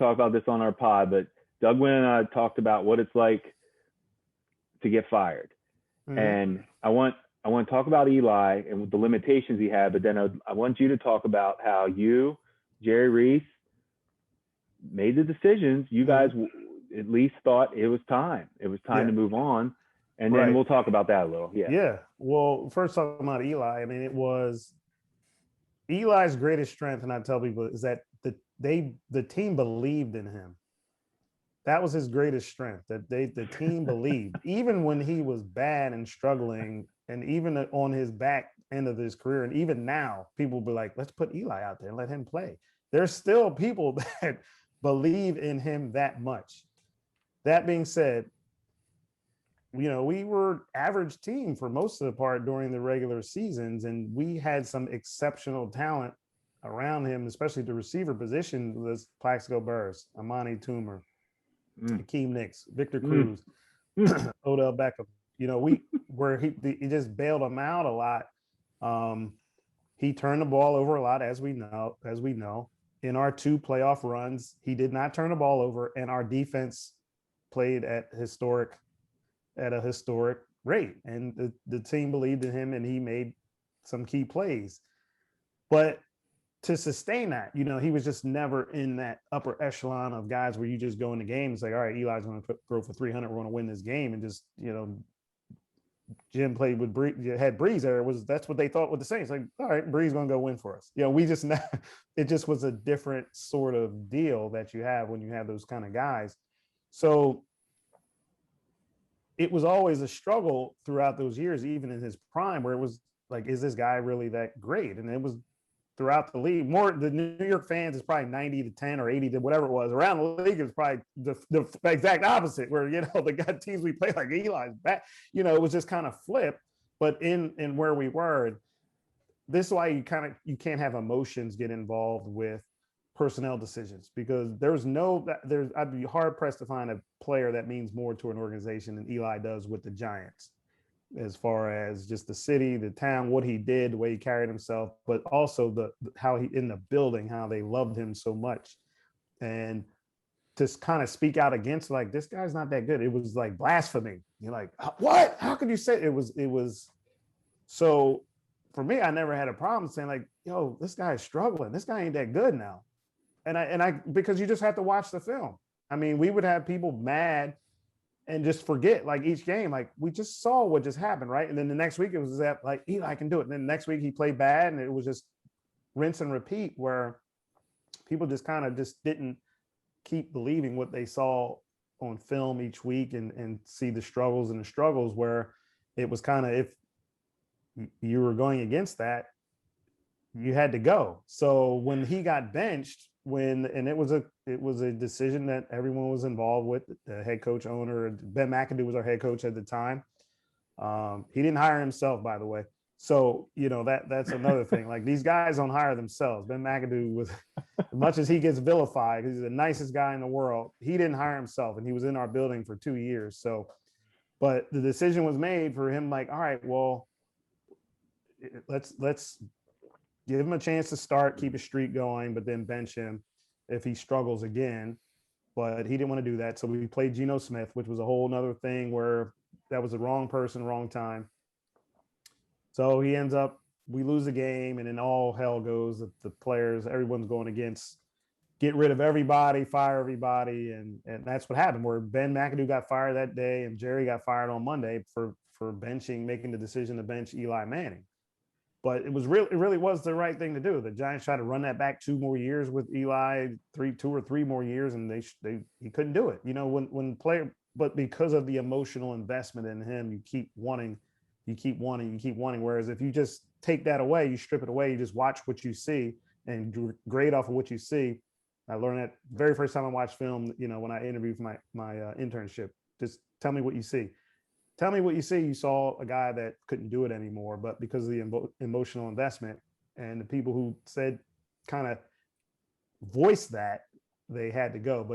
talk about this on our pod, but Doug Wynn and I talked about what it's like to get fired. Mm-hmm. And I want to talk about Eli and the limitations he had, but then I want you to talk about how you, Jerry Reese, made the decisions. You guys at least thought it was time. It was time to move on. And then we'll talk about that a little. Yeah. Yeah. Well, first talking about Eli, I mean, it was Eli's greatest strength, and I tell people, is that the team believed in him. That was his greatest strength, that the team believed, even when he was bad and struggling, and even on his back end of his career. And even now, people will be like, let's put Eli out there and let him play. There's still people that believe in him that much. That being said, we were average team for most of the part during the regular seasons, and we had some exceptional talent around him, especially the receiver position was Plaxico Burress, Amani Toomer, Akeem Nicks, Victor Cruz, Odell Beckham. He just bailed him out a lot. He turned the ball over a lot, as we know. In our 2 playoff runs, he did not turn the ball over, and our defense played at a historic rate. And the team believed in him, and he made some key plays. But to sustain that, he was just never in that upper echelon of guys where you just go in the game and say, all right, Eli's going to throw for 300. We're going to win this game. And just, Jim played with had Breeze there. That's what they thought with the Saints. Like, all right, Breeze going to go win for us. It just was a different sort of deal that you have when you have those kind of guys. So it was always a struggle throughout those years, even in his prime, where it was like, is this guy really that great? And it was throughout the league. More the New York fans is probably 90-10 or 80 to whatever it was. Around the league is probably the exact opposite, where the teams we play like Eli's back. It was just kind of flipped. But in where we were, this is why you can't have emotions get involved with personnel decisions, because I'd be hard pressed to find a player that means more to an organization than Eli does with the Giants, as far as just the city, the town, what he did, the way he carried himself, but also how he in the building, how they loved him so much. And just kind of speak out against, like, this guy's not that good. It was like blasphemy. You're like, what? How could you say it? It was so for me, I never had a problem saying, like, yo, this guy's struggling. This guy ain't that good now. And I because you just have to watch the film. I mean, we would have people mad and just forget, like, each game, like, we just saw what just happened, right? And then the next week it was that, like, Eli can do it. And then the next week he played bad, and it was just rinse and repeat, where people just kind of just didn't keep believing what they saw on film each week and see the struggles, where it was kind of, if you were going against that, you had to go. So when he got benched, it was a decision that everyone was involved with. The head coach, owner, Ben McAdoo was our head coach at the time. He didn't hire himself, by the way. So, that's another thing. Like, these guys don't hire themselves. Ben McAdoo was, as much as he gets vilified, he's the nicest guy in the world. He didn't hire himself, and he was in our building for 2 years. So, but the decision was made for him, like, all right, well, let's give him a chance to start, keep a streak going, but then bench him if he struggles again. But he didn't want to do that. So we played Geno Smith, which was a whole nother thing, where that was the wrong person, wrong time. So he ends up, we lose the game, and then all hell goes. The players, everyone's going against, get rid of everybody, fire everybody. And that's what happened, where Ben McAdoo got fired that day, and Jerry got fired on Monday for making the decision to bench Eli Manning. But it really was the right thing to do. The Giants tried to run that back 2 more years with Eli, 2 or 3 more years, and he couldn't do it. But because of the emotional investment in him, you keep wanting. Whereas if you just take that away, you strip it away, you just watch what you see and grade off of what you see. I learned that very first time I watched film, when I interviewed for my internship. Just tell me what you see. Tell me what you see. You saw a guy that couldn't do it anymore, but because of the emotional investment and the people who said, kind of voiced that, they had to go.